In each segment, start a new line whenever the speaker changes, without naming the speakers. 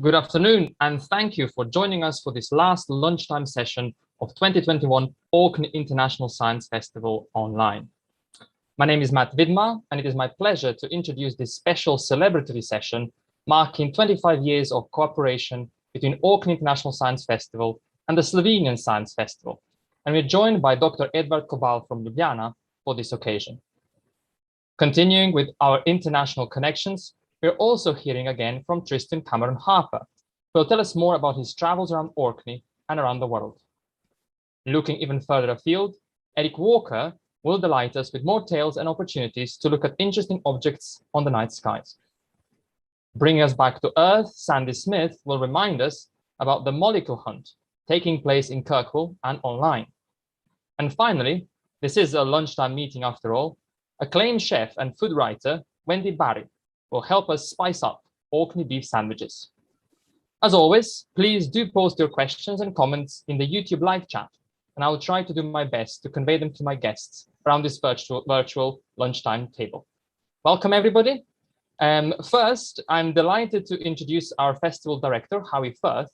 Good afternoon, and thank you for joining us for this last lunchtime session of 2021 Orkney International Science Festival online. My name is Matt Vidmar, and it is my pleasure to introduce this special celebratory session marking 25 years of cooperation between Orkney International Science Festival and the Slovenian Science Festival. And we're joined by Dr. Edvard Kobal from Ljubljana for this occasion. Continuing with our international connections, we're also hearing again from Tristan Cameron-Harper, who will tell us more about his travels around Orkney and around the world. Looking even further afield, Eric Walker will delight us with more tales and opportunities to look at interesting objects on the night skies. Bringing us back to Earth, Sandy Smith will remind us about the molecule hunt taking place in Kirkwall and online. And finally, this is a lunchtime meeting after all, acclaimed chef and food writer Wendy Barrie will help us spice up Orkney beef sandwiches. As always, please do post your questions and comments in the YouTube live chat, and I will try to do my best to convey them to my guests around this virtual lunchtime table. Welcome, everybody. First, I'm delighted to introduce our festival director, Howie Firth,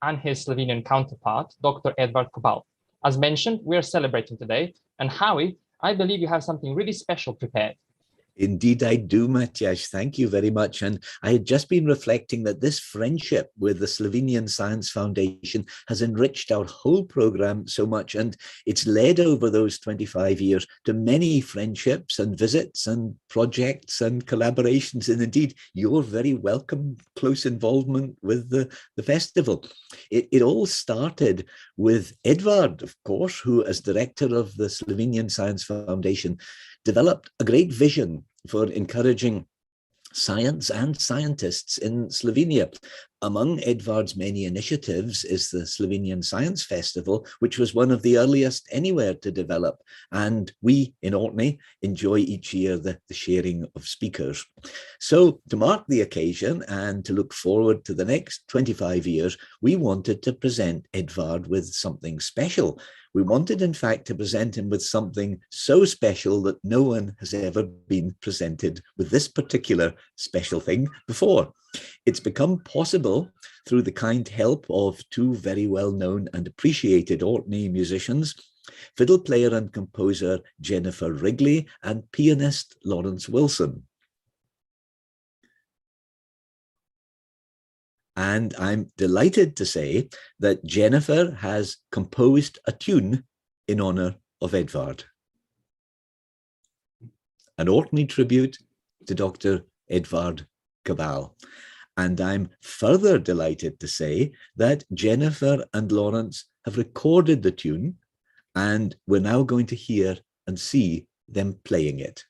and his Slovenian counterpart, Dr. Edvard Kobal. As mentioned, we are celebrating today, and Howie, I believe you have something really special prepared.
Indeed, I do, Matthias. Thank you very much. And I had just been reflecting that this friendship with the Slovenian Science Foundation has enriched our whole program so much. And it's led over those 25 years to many friendships and visits and projects and collaborations. And indeed, your very welcome close involvement with the festival. It all started with Edvard, of course, who, as director of the Slovenian Science Foundation, developed a great vision for encouraging science and scientists in Slovenia. Among Edvard's many initiatives is the Slovenian Science Festival, which was one of the earliest anywhere to develop. And we in Orkney enjoy each year the sharing of speakers. So to mark the occasion and to look forward to the next 25 years, we wanted to present Edvard with something special. We wanted, in fact, to present him with something so special that no one has ever been presented with this particular special thing before. It's become possible through the kind help of two very well-known and appreciated Orkney musicians, fiddle player and composer Jennifer Wrigley and pianist Lawrence Wilson. And I'm delighted to say that Jennifer has composed a tune in honor of Edvard. An Orkney tribute to Dr. Edvard Kobal. And I'm further delighted to say that Jennifer and Lawrence have recorded the tune, and we're now going to hear and see them playing it.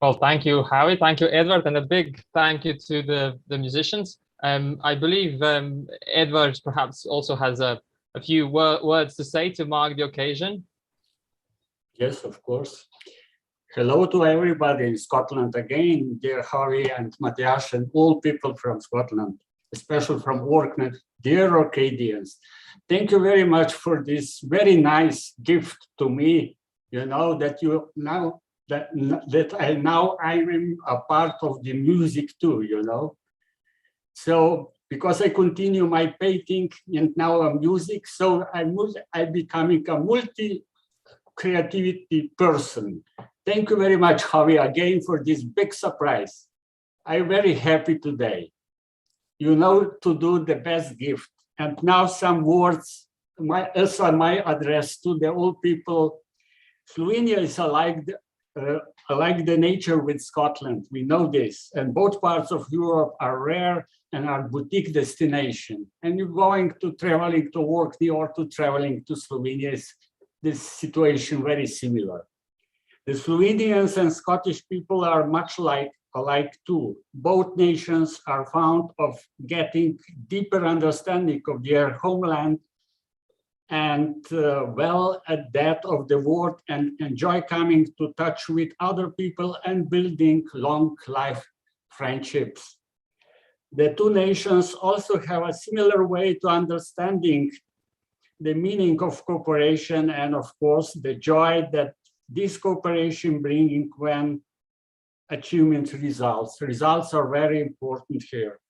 Well, thank you, Howie. Thank you, Edward, and a big thank you to the musicians. I believe Edward perhaps also has a few words to say to mark the occasion.
Yes, of course. Hello to everybody in Scotland again, dear Harry and Matthias and all people from Scotland, especially from Orkney, dear Orcadians. Thank you very much for this very nice gift to me. You know that you now that I am a part of the music too, you know. So because I continue my painting and now I'm music, so I'm becoming a multi-creativity person. Thank you very much, Javi, again for this big surprise. I'm very happy today. You know to do the best gift. And now some words, also my address to the old people. Slovenia is alike the nature with Scotland. We know this. And both parts of Europe are rare and are boutique destination. And you're going to traveling to Orkney or to traveling to Slovenia is this situation very similar. The Slovenians and Scottish people are much alike too. Both nations are fond of getting deeper understanding of their homeland and well at that of the world and enjoy coming to touch with other people and building long life friendships. The two nations also have a similar way to understanding the meaning of cooperation and of course the joy that this cooperation bringing when achievement results. Results are very important here.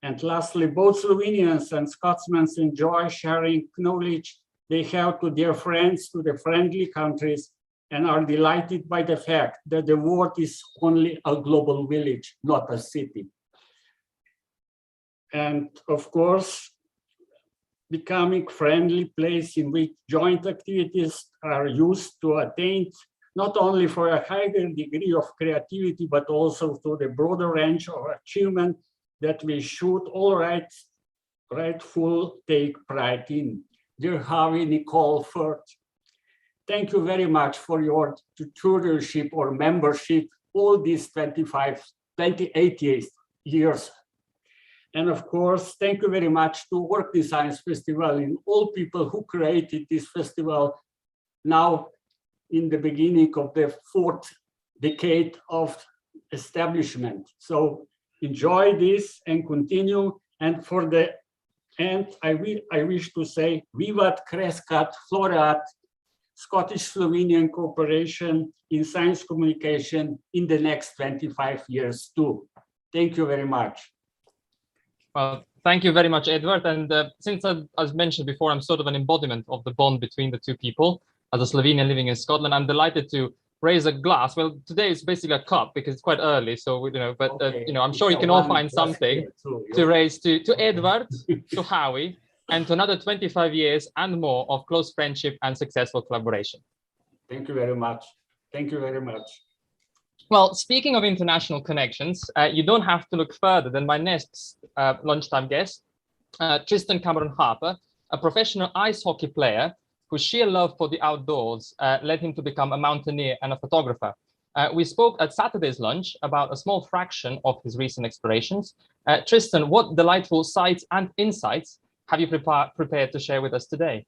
And lastly, both Slovenians and Scotsmen enjoy sharing knowledge they have to their friends, to the friendly countries, and are delighted by the fact that the world is only a global village, not a city. And of course, becoming friendly place in which joint activities are used to attain not only for a higher degree of creativity, but also to the broader range of achievement that we should all rightful take pride in. Dear Harvey, Nicole, Firth, thank you very much for your tutorship or membership all these 28 years. And of course, thank you very much to Orkney Science Festival and all people who created this festival now in the beginning of the 4th decade of establishment. So enjoy this and continue. And for the end, I wish to say, Vivat Crescat Floreat, Scottish-Slovenian cooperation in science communication in the next 25 years too. Thank you very much.
Well, thank you very much, Edward. And since, as mentioned before, I'm sort of an embodiment of the bond between the two people. As a Slovenian living in Scotland, I'm delighted to raise a glass. Well, today it's basically a cup because it's quite early. So, you know, but, okay. You know, I'm sure you can all find something to raise to Edward, to Howie, and to another 25 years and more of close friendship and successful collaboration.
Thank you very much. Thank you very much.
Well, speaking of international connections, you don't have to look further than my next lunchtime guest, Tristan Cameron-Harper, a professional ice hockey player whose sheer love for the outdoors led him to become a mountaineer and a photographer. We spoke at Saturday's lunch about a small fraction of his recent explorations. Tristan, what delightful sights and insights have you prepared to share with us today?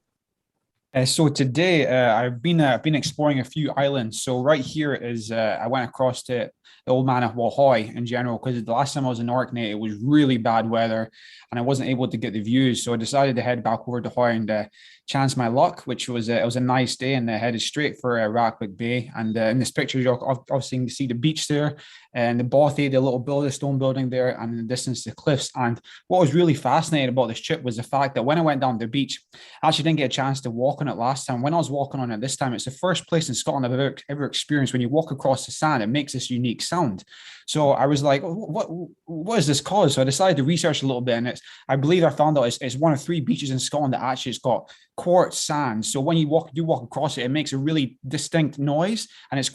So today I've been exploring a few islands. So right here is I went across to the old man of Wahoy in general, because the last time I was in Orkney, it was really bad weather and I wasn't able to get the views. So I decided to head back over to Hoy and chance my luck, which was it was a nice day, and I headed straight for Rackwick Bay. And in this picture, you'll obviously see the beach there and the bothy, the little stone building there, and in the distance, the cliffs. And what was really fascinating about this trip was the fact that when I went down to the beach, I actually didn't get a chance to walk on it last time. When I was walking on it this time, it's the first place in Scotland I've ever experienced when you walk across the sand, it makes this unique sound. So I was like, what is this called? So I decided to research a little bit, and I believe I found out it's one of 3 beaches in Scotland that actually has got quartz sand. So when you walk across it, it makes a really distinct noise, and it's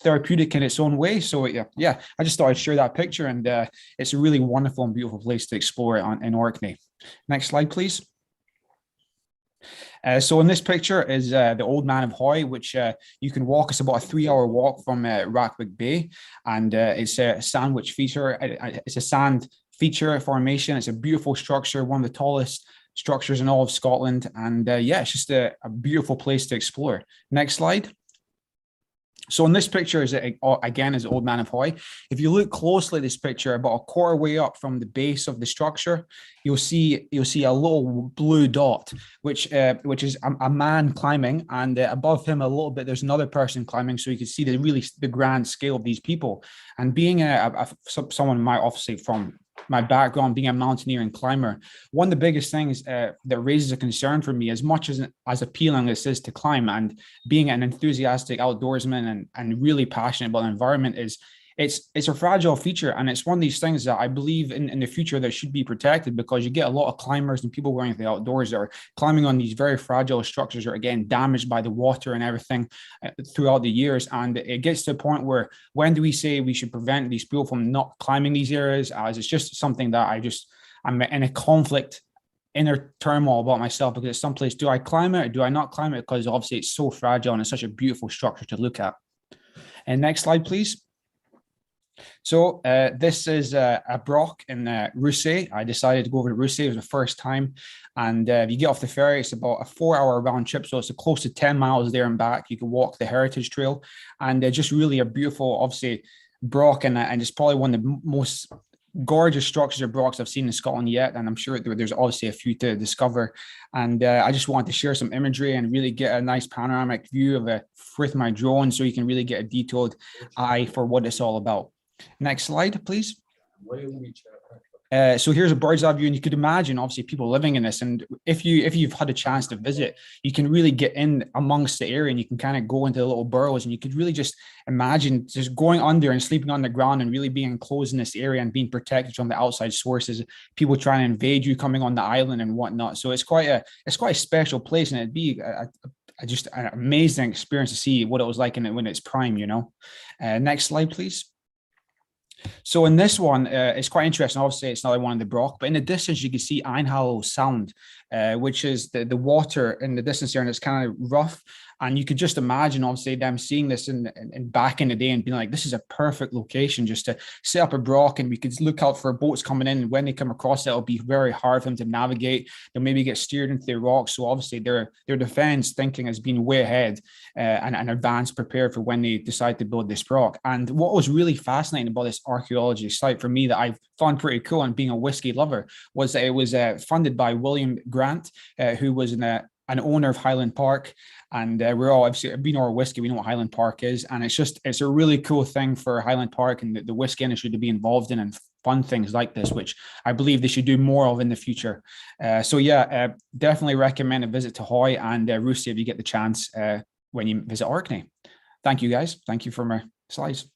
therapeutic in its own way. So yeah, I just thought I'd share that picture, and it's a really wonderful and beautiful place to explore it in Orkney. Next slide, please. So in this picture is the Old Man of Hoy, which you can walk. It's about a 3-hour walk from Rackwick Bay, and it's a sandwich feature. It's a sand feature formation. It's a beautiful structure, one of the tallest structures in all of Scotland, and yeah, it's just a beautiful place to explore. Next slide. So in this picture is again is the Old Man of Hoy. If you look closely at this picture, about a quarter way up from the base of the structure, you'll see a little blue dot, which is a man climbing, and above him a little bit there's another person climbing. So you can see the grand scale of these people. And being someone might obviously from my background being a mountaineer and climber, one of the biggest things that raises a concern for me, as much as appealing as this is to climb, and being an enthusiastic outdoorsman and really passionate about the environment, is it's a fragile feature, and it's one of these things that I believe in the future that should be protected, because you get a lot of climbers and people going into the outdoors that are climbing on these very fragile structures that are getting damaged by the water and everything throughout the years. And it gets to a point where, when do we say we should prevent these people from not climbing these areas? As it's just something that I'm in a conflict, inner turmoil about myself, because it's someplace, do I climb it or do I not climb it? Because obviously it's so fragile and it's such a beautiful structure to look at. And next slide, please. So this is a Brock in Rousset. I decided to go over to Rousset. It was the first time. And if you get off the ferry, it's about a 4-hour round trip. So it's close to 10 miles there and back. You can walk the Heritage Trail, and just really a beautiful, obviously, Brock. And it's probably one of the most gorgeous structures of Brocks I've seen in Scotland yet. And I'm sure there's obviously a few to discover. And I just wanted to share some imagery and really get a nice panoramic view of it with my drone, so you can really get a detailed eye for what it's all about. Next slide, please. So here's a bird's eye view, and you could imagine obviously people living in this. And if you've had a chance to visit, you can really get in amongst the area, and you can kind of go into the little burrows, and you could really just imagine just going under and sleeping on the ground and really being enclosed in this area and being protected from the outside sources, people trying to invade you coming on the island and whatnot. So it's quite a special place, and it'd be just an amazing experience to see what it was like when it's prime, you know. Next slide, please. So in this one, it's quite interesting. Obviously, it's another one in the Brock, but in the distance, you can see Einhallow Sound, which is the water in the distance there, and it's kind of rough. And you could just imagine, obviously, them seeing this in back in the day and being like, this is a perfect location just to set up a Brock, and we could look out for boats coming in. And when they come across it, it'll be very hard for them to navigate. They'll maybe get steered into the rocks. So obviously, their defense thinking has been way ahead and advanced, prepared for when they decide to build this Brock. And what was really fascinating about this archaeology site for me that I found pretty cool, and being a whiskey lover, was that it was funded by William Grant, who was an owner of Highland Park. And we're all, obviously, we know our whiskey, we know what Highland Park is. And it's a really cool thing for Highland Park and the whiskey industry to be involved in, and fun things like this, which I believe they should do more of in the future. So yeah, definitely recommend a visit to Hoy and Rousset if you get the chance when you visit Orkney. Thank you, guys. Thank you for my slides.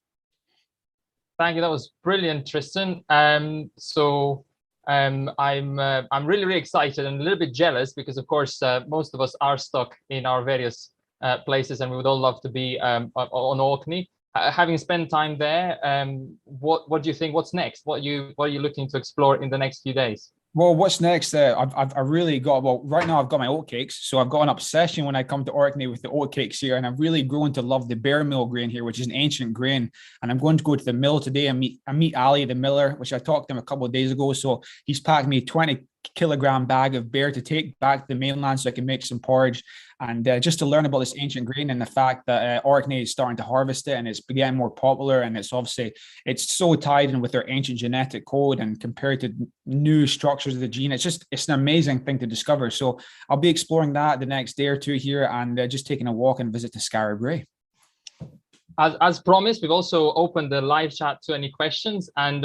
Thank you. That was brilliant, Tristan. I'm really, really excited and a little bit jealous, because of course most of us are stuck in our various places, and we would all love to be on Orkney. Having spent time there, what do you think? What's next? What are you looking to explore in the next few days?
Well, what's next? I've really got, well, right now I've got my oatcakes. So I've got an obsession when I come to Orkney with the oatcakes here. And I've really grown to love the bear mill grain here, which is an ancient grain. And I'm going to go to the mill today and meet Ali, the miller, which I talked to him a couple of days ago. So he's packed me a 20-kilogram bag of bear to take back to the mainland so I can make some porridge. And just to learn about this ancient grain and the fact that Orkney is starting to harvest it, and it's getting more popular, and it's so tied in with their ancient genetic code and compared to new structures of the gene. It's an amazing thing to discover. So I'll be exploring that the next day or two here, and just taking a walk and visit to Skara Brae.
As promised, we've also opened the live chat to any questions, and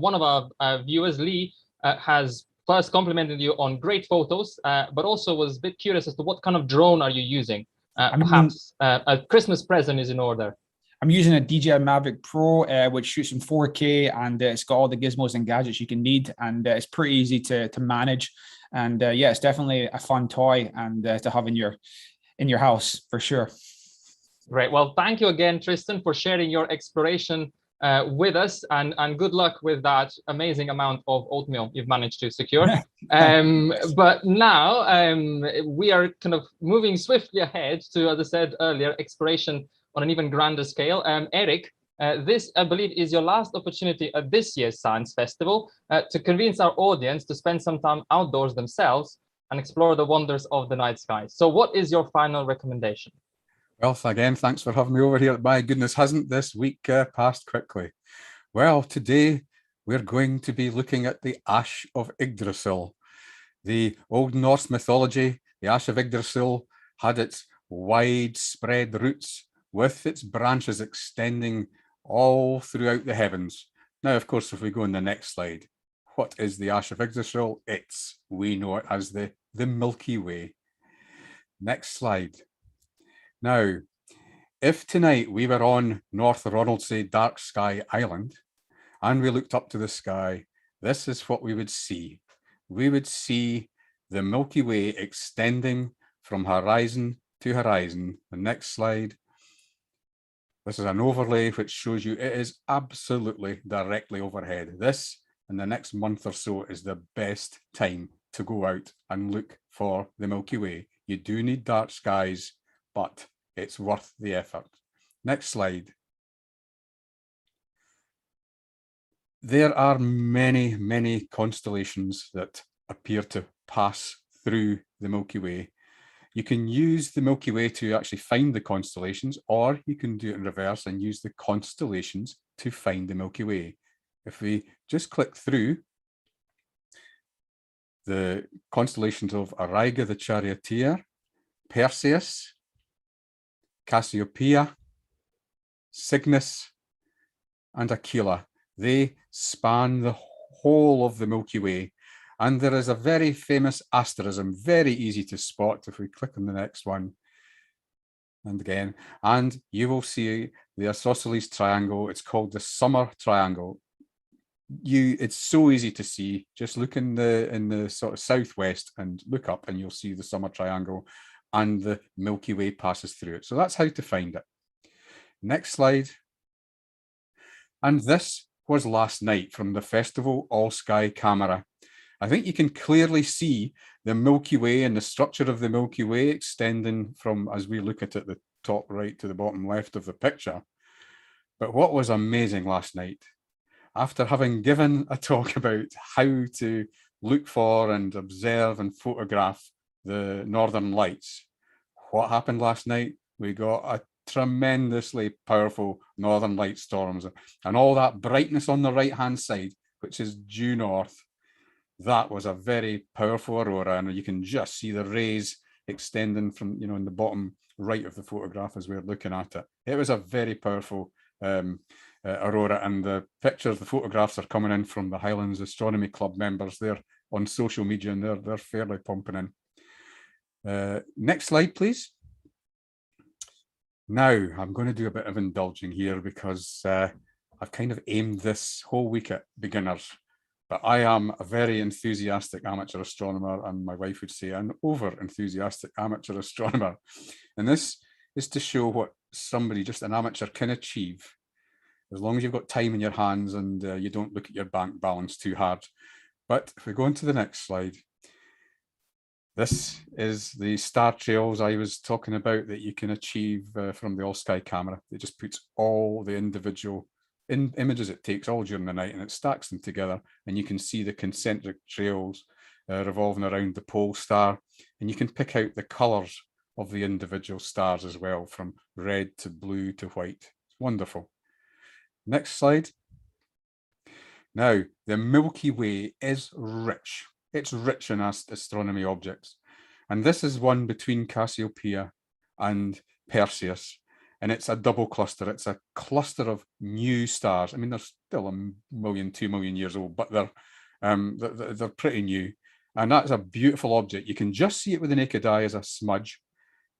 one of our viewers, Lee, has first complimented you on great photos, but also was a bit curious as to what kind of drone are you using? Perhaps a Christmas present is in order.
I'm using a DJI Mavic Pro, which shoots in 4K, and it's got all the gizmos and gadgets you can need, and it's pretty easy to manage. And yeah, it's definitely a fun toy and to have in your house for sure.
Great. Well, thank you again, Tristan, for sharing your exploration with us, and good luck with that amazing amount of oatmeal you've managed to secure. But now we are kind of moving swiftly ahead to, as I said earlier, exploration on an even grander scale. Eric, this, I believe, is your last opportunity at this year's Science Festival to convince our audience to spend some time outdoors themselves and explore the wonders of the night sky. So what is your final recommendation?
Well, again, thanks for having me over here. My goodness, hasn't this week passed quickly? Well, today we're going to be looking at the Ash of Yggdrasil. The Old Norse mythology, the Ash of Yggdrasil had its widespread roots with its branches extending all throughout the heavens. Now, of course, if we go on the next slide, what is the Ash of Yggdrasil? We know it as the Milky Way. Next slide. Now, if tonight we were on North Ronaldsay Dark Sky Island and we looked up to the sky, this is what we would see. We would see the Milky Way extending from horizon to horizon. The next slide. This is an overlay which shows you it is absolutely directly overhead. This, in the next month or so, is the best time to go out and look for the Milky Way. You do need dark skies, but it's worth the effort. Next slide. There are many, many constellations that appear to pass through the Milky Way. You can use the Milky Way to actually find the constellations, or you can do it in reverse and use the constellations to find the Milky Way. If we just click through the constellations of Auriga the Charioteer, Perseus, Cassiopeia, Cygnus, and Aquila. They span the whole of the Milky Way. And there is a very famous asterism, very easy to spot if we click on the next one. And again, and you will see the isosceles triangle. It's called the summer triangle. It's so easy to see. Just look in the sort of southwest and look up and you'll see the summer triangle and the Milky Way passes through it. So that's how to find it. Next slide. And this was last night from the festival All Sky Camera. I think you can clearly see the Milky Way and the structure of the Milky Way extending from, as we look at it, the top right to the bottom left of the picture. But what was amazing last night, after having given a talk about how to look for and observe and photograph the Northern Lights, what happened last night? We got a tremendously powerful Northern Light storms, and all that brightness on the right-hand side, which is due north. That was a very powerful aurora, and you can just see the rays extending from, in the bottom right of the photograph as we're looking at it. It was a very powerful aurora, and the pictures, the photographs are coming in from the Highlands Astronomy Club members. They're on social media and they're fairly pumping in. Next slide, please. Now, I'm going to do a bit of indulging here because I've kind of aimed this whole week at beginners. But I am a very enthusiastic amateur astronomer, and my wife would say an over-enthusiastic amateur astronomer. And this is to show what somebody, just an amateur, can achieve, as long as you've got time in your hands and you don't look at your bank balance too hard. But if we go on to the next slide, this is the star trails I was talking about that you can achieve from the All Sky Camera. It just puts all the individual images it takes all during the night and it stacks them together, and you can see the concentric trails revolving around the pole star, and you can pick out the colors of the individual stars as well, from red to blue to white. It's wonderful. Next slide. Now, the Milky Way is rich. It's rich in astronomy objects, and this is one between Cassiopeia and Perseus. And it's a double cluster. It's a cluster of new stars. I mean, they're still 1 million, 2 million years old, but they're pretty new. And that's a beautiful object. You can just see it with the naked eye as a smudge,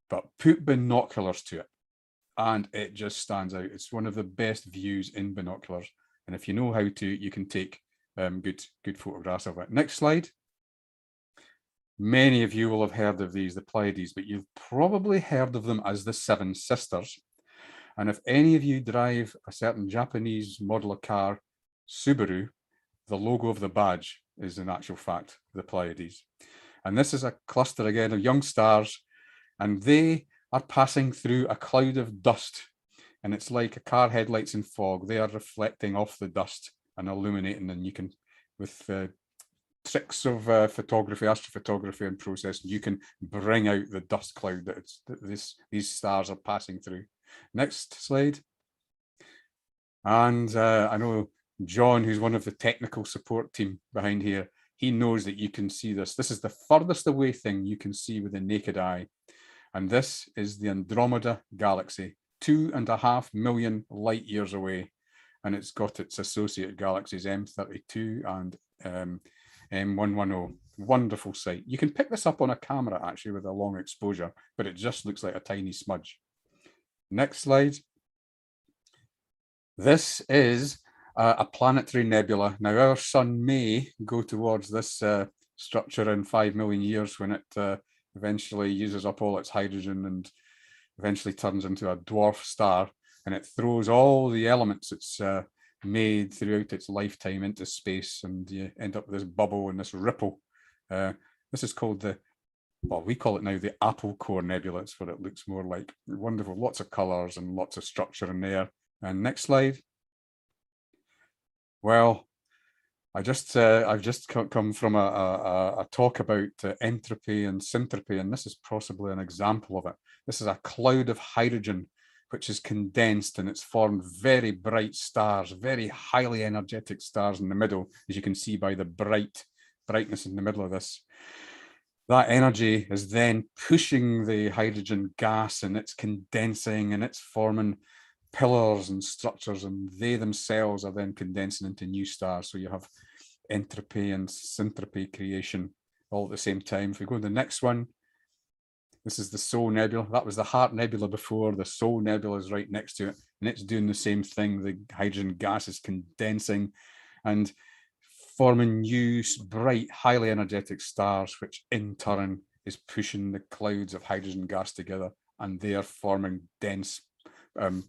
but put binoculars to it, and it just stands out. It's one of the best views in binoculars. And if you know how to, you can take good photographs of it. Next slide. Many of you will have heard of these, the Pleiades, but you've probably heard of them as the Seven Sisters. And if any of you drive a certain Japanese model of car, Subaru, the logo of the badge is in actual fact the Pleiades. And this is a cluster again of young stars, and they are passing through a cloud of dust. And it's like a car headlights in fog. They are reflecting off the dust and illuminating, and you can, with tricks of photography, astrophotography and processing, you can bring out the dust cloud that these stars are passing through. Next slide. And I know John, who's one of the technical support team behind here, he knows that you can see this. This is the furthest away thing you can see with the naked eye. And this is the Andromeda galaxy, 2.5 million light years away. And it's got its associated galaxies M32 and M110. Wonderful sight. You can pick this up on a camera actually with a long exposure, but it just looks like a tiny smudge. Next slide. This is a planetary nebula. Now our sun may go towards this structure in 5 million years when it eventually uses up all its hydrogen and eventually turns into a dwarf star, and it throws all the elements it's made throughout its lifetime into space, and you end up with this bubble and this ripple. This is called well, we call it now the apple core nebula. It's what it looks more like. Wonderful, lots of colors and lots of structure in there. And next slide. Well, I've just come from a talk about entropy and syntropy, and this is possibly an example of it. This is a cloud of hydrogen which is condensed, and it's formed very bright stars, very highly energetic stars in the middle, as you can see by the brightness in the middle of this. That energy is then pushing the hydrogen gas, and it's condensing and it's forming pillars and structures, and they themselves are then condensing into new stars. So you have entropy and syntropy creation all at the same time. If we go to the next one, this is the Sol Nebula. That was the Heart Nebula before. The Sol Nebula is right next to it, and it's doing the same thing. The hydrogen gas is condensing and forming new, bright, highly energetic stars, which in turn is pushing the clouds of hydrogen gas together, and they are forming dense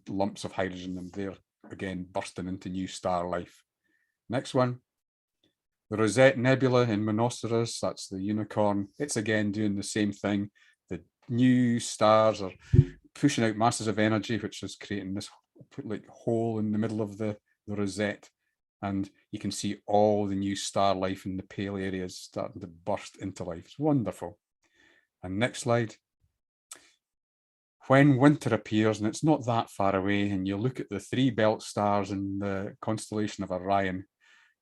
lumps of hydrogen, and they're again bursting into new star life. Next one. The Rosette Nebula in Monoceros, that's the unicorn. It's again doing the same thing. The new stars are pushing out masses of energy, which is creating this like hole in the middle of the rosette. And you can see all the new star life in the pale areas starting to burst into life. It's wonderful. And next slide. When winter appears, and it's not that far away, and you look at the 3 belt stars in the constellation of Orion,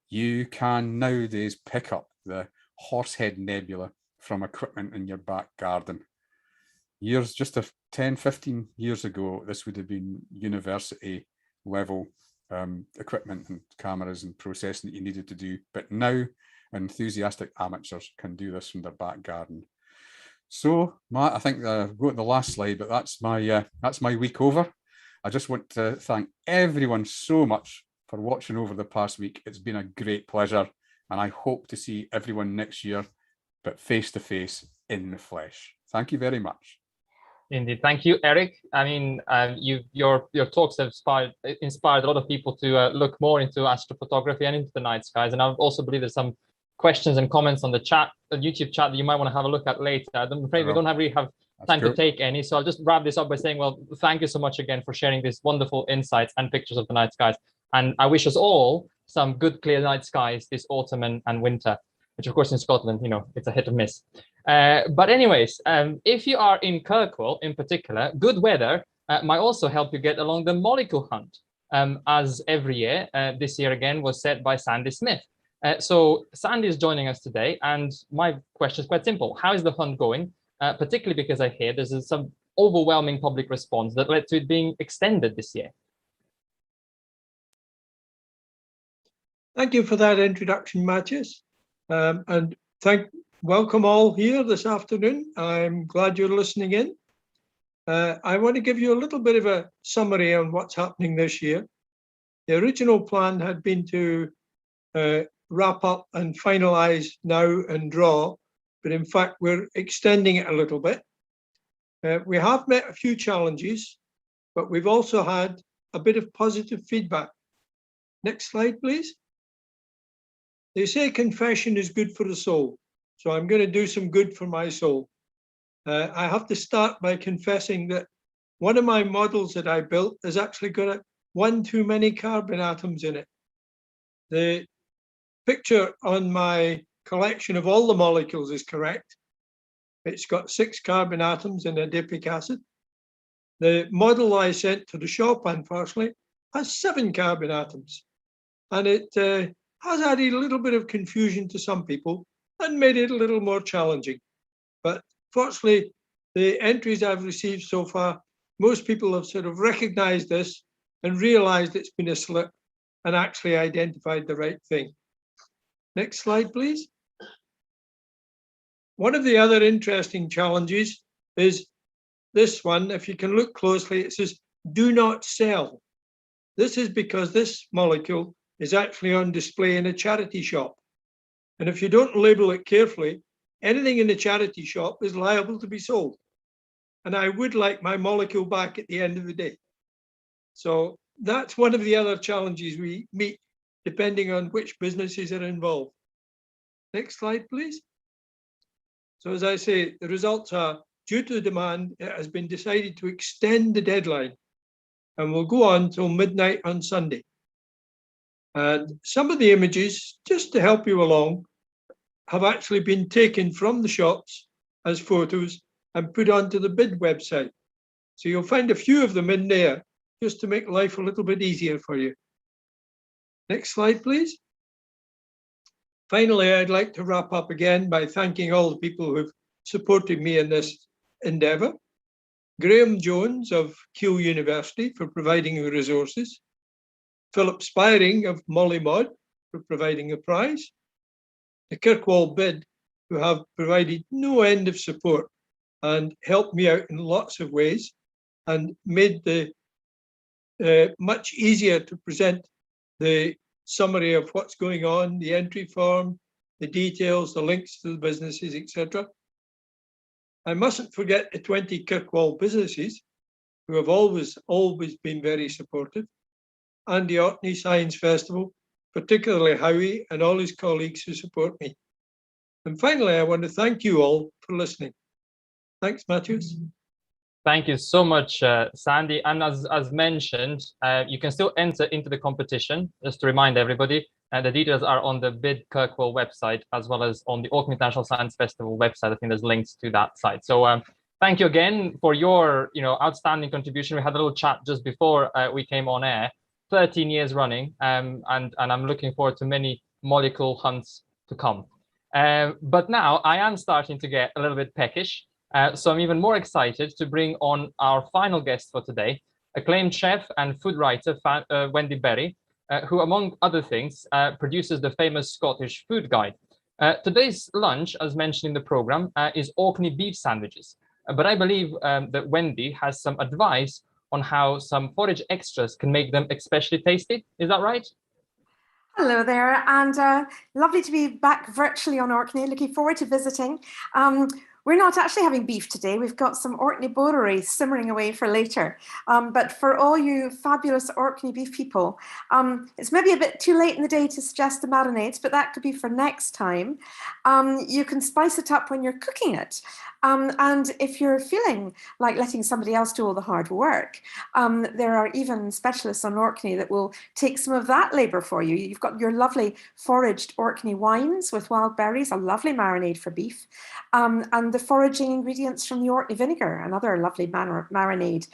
you can nowadays pick up the Horsehead Nebula from equipment in your back garden. Just 10, 15 years ago, this would have been university level equipment and cameras and processing that you needed to do. But now enthusiastic amateurs can do this from their back garden. So Matt, I think I'll go to the last slide, but that's my week over. I just want to thank everyone so much for watching over the past week. It's been a great pleasure, and I hope to see everyone next year, but face to face in the flesh. Thank you very much.
Indeed, thank you, Eric. I mean, your talks have inspired a lot of people to look more into astrophotography and into the night skies. And I also believe there's some questions and comments on the chat, the YouTube chat, that you might want to have a look at later. I'm afraid we don't really have time to take any, so I'll just wrap this up by saying, well, thank you so much again for sharing these wonderful insights and pictures of the night skies. And I wish us all some good clear night skies this autumn and winter, which of course in Scotland, you know, it's a hit or miss. But anyways, if you are in Kirkwall in particular, good weather might also help you get along the molecule hunt, as every year. This year again was set by Sandy Smith. So Sandy is joining us today, and my question is quite simple. How is the hunt going? Particularly because I hear there's some overwhelming public response that led to it being extended this year.
Thank you for that introduction, Matthias. And welcome all here this afternoon. I'm glad you're listening in. I want to give you a little bit of a summary on what's happening this year. The original plan had been to wrap up and finalize now and draw, but in fact, we're extending it a little bit. We have met a few challenges. but we've also had a bit of positive feedback. Next slide, please. They say confession is good for the soul, so I'm going to do some good for my soul. I have to start by confessing that one of my models that I built has actually got one too many carbon atoms in it. The picture on my collection of all the molecules is correct. It's got 6 carbon atoms in adipic acid. The model I sent to the shop, unfortunately, has 7 carbon atoms. And it has added a little bit of confusion to some people and made it a little more challenging. But fortunately, the entries I've received so far, most people have sort of recognized this and realized it's been a slip and actually identified the right thing. Next slide, please. One of the other interesting challenges is this one. If you can look closely, it says, do not sell. This is because this molecule is actually on display in a charity shop. And if you don't label it carefully, anything in the charity shop is liable to be sold. And I would like my molecule back at the end of the day. So that's one of the other challenges we meet, depending on which businesses are involved. Next slide, please. So as I say, the results are, due to demand, it has been decided to extend the deadline and will go on till midnight on Sunday. And some of the images, just to help you along, have actually been taken from the shops as photos and put onto the bid website. So you'll find a few of them in there just to make life a little bit easier for you. Next slide, please. Finally, I'd like to wrap up again by thanking all the people who've supported me in this endeavour. Graham Jones of Keele University for providing the resources. Philip Spiring of Mollymod for providing the prize. The Kirkwall Bid, who have provided no end of support and helped me out in lots of ways and made the much easier to present the summary of what's going on, the entry form, the details, the links to the businesses, etc. I mustn't forget the 20 Kirkwall businesses who have always been very supportive, and the Orkney Science Festival, particularly Howie and all his colleagues who support me. And finally, I want to thank you all for listening. Thanks, Matthews.
Thank you so much, Sandy. And as mentioned, you can still enter into the competition. Just to remind everybody, the details are on the Bid Kirkwall website, as well as on the Orkney International Science Festival website. I think there's links to that site. So thank you again for your outstanding contribution. We had a little chat just before we came on air. 13 years running, and I'm looking forward to many molecule hunts to come. But now I am starting to get a little bit peckish. So I'm even more excited to bring on our final guest for today, acclaimed chef and food writer Wendy Barrie, who, among other things, produces the famous Scottish food guide. Today's lunch, as mentioned in the program, is Orkney beef sandwiches. But I believe that Wendy has some advice on how some forage extras can make them especially tasty. Is that right?
Hello there, and lovely to be back virtually on Orkney. Looking forward to visiting. We're not actually having beef today. We've got some Orkney borery simmering away for later. But for all you fabulous Orkney beef people, it's maybe a bit too late in the day to suggest the marinades, but that could be for next time. You can spice it up when you're cooking it. And if you're feeling like letting somebody else do all the hard work, there are even specialists on Orkney that will take some of that labour for you. You've got your lovely foraged Orkney wines with wild berries, a lovely marinade for beef, and the foraging ingredients from the Orkney vinegar, another lovely marinade.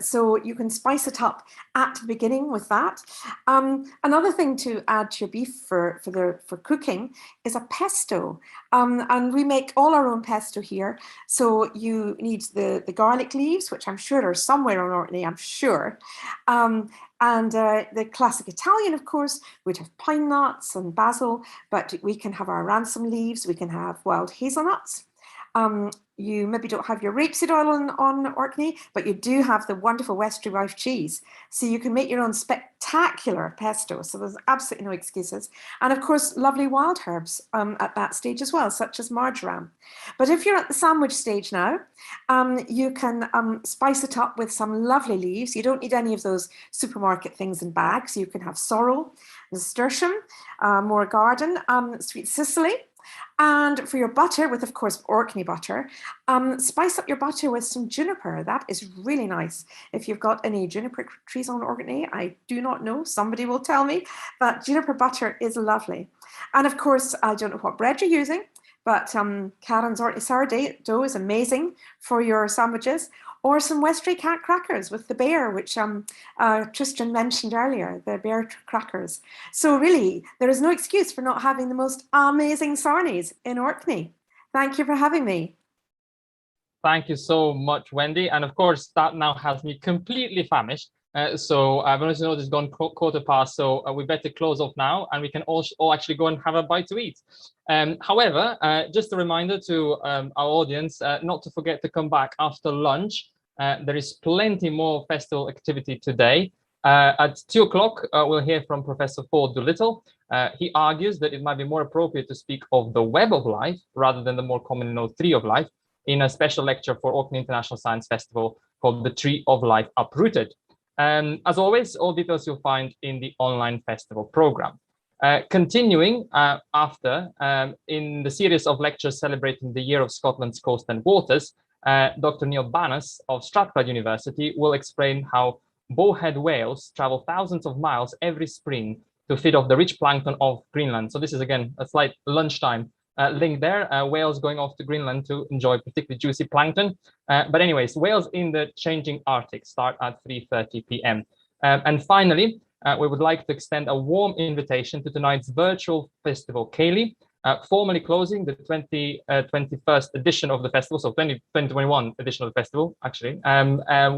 So you can spice it up at the beginning with that. Another thing to add to your beef for cooking is a pesto. And we make all our own pesto here. So you need the garlic leaves, which I'm sure are somewhere on Orkney, I'm sure. And the classic Italian, of course, would have pine nuts and basil, but we can have our ransom leaves, we can have wild hazelnuts. You maybe don't have your rapeseed oil on Orkney, but you do have the wonderful Westry Wife cheese. So you can make your own spectacular pesto. So there's absolutely no excuses. And of course, lovely wild herbs at that stage as well, such as marjoram. But if you're at the sandwich stage now, you can spice it up with some lovely leaves. You don't need any of those supermarket things in bags. You can have sorrel, nasturtium, more garden, sweet Sicily. And for your butter, with of course Orkney butter, spice up your butter with some juniper. That is really nice. If you've got any juniper trees on Orkney, I do not know, somebody will tell me, but juniper butter is lovely. And of course, I don't know what bread you're using, but Karen's Orkney sourdough is amazing for your sandwiches, or some Westray cat crackers with the bear, which Tristan mentioned earlier, the bear crackers. So really, there is no excuse for not having the most amazing sarnies in Orkney. Thank you for having me.
Thank you so much, Wendy. And of course, that now has me completely famished. So I've only noticed it's gone quarter past, so we better close off now, and we can all actually go and have a bite to eat. However, just a reminder to our audience not to forget to come back after lunch. There is plenty more festival activity today. At 2 o'clock, we'll hear from Professor Ford Doolittle. He argues that it might be more appropriate to speak of the web of life rather than the more commonly known tree of life in a special lecture for Orkney International Science Festival called The Tree of Life Uprooted. As always, all details you'll find in the online festival program. Continuing after, in the series of lectures celebrating the Year of Scotland's Coast and Waters, Dr. Neil Bannis of Strathclyde University will explain how bowhead whales travel thousands of miles every spring to feed off the rich plankton of Greenland. So this is, again, a slight lunchtime link there, whales going off to Greenland to enjoy particularly juicy plankton. But anyways, whales in the changing Arctic start at 3:30 p.m. And finally, we would like to extend a warm invitation to tonight's virtual festival, Cayley, formally closing the 21st edition of the festival, so 2021 edition of the festival, actually.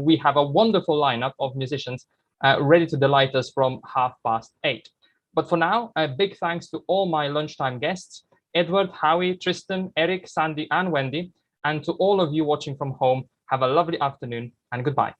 We have a wonderful lineup of musicians ready to delight us from 8:30. But for now, a big thanks to all my lunchtime guests, Edward, Howie, Tristan, Eric, Sandy, and Wendy, and to all of you watching from home. Have a lovely afternoon and goodbye.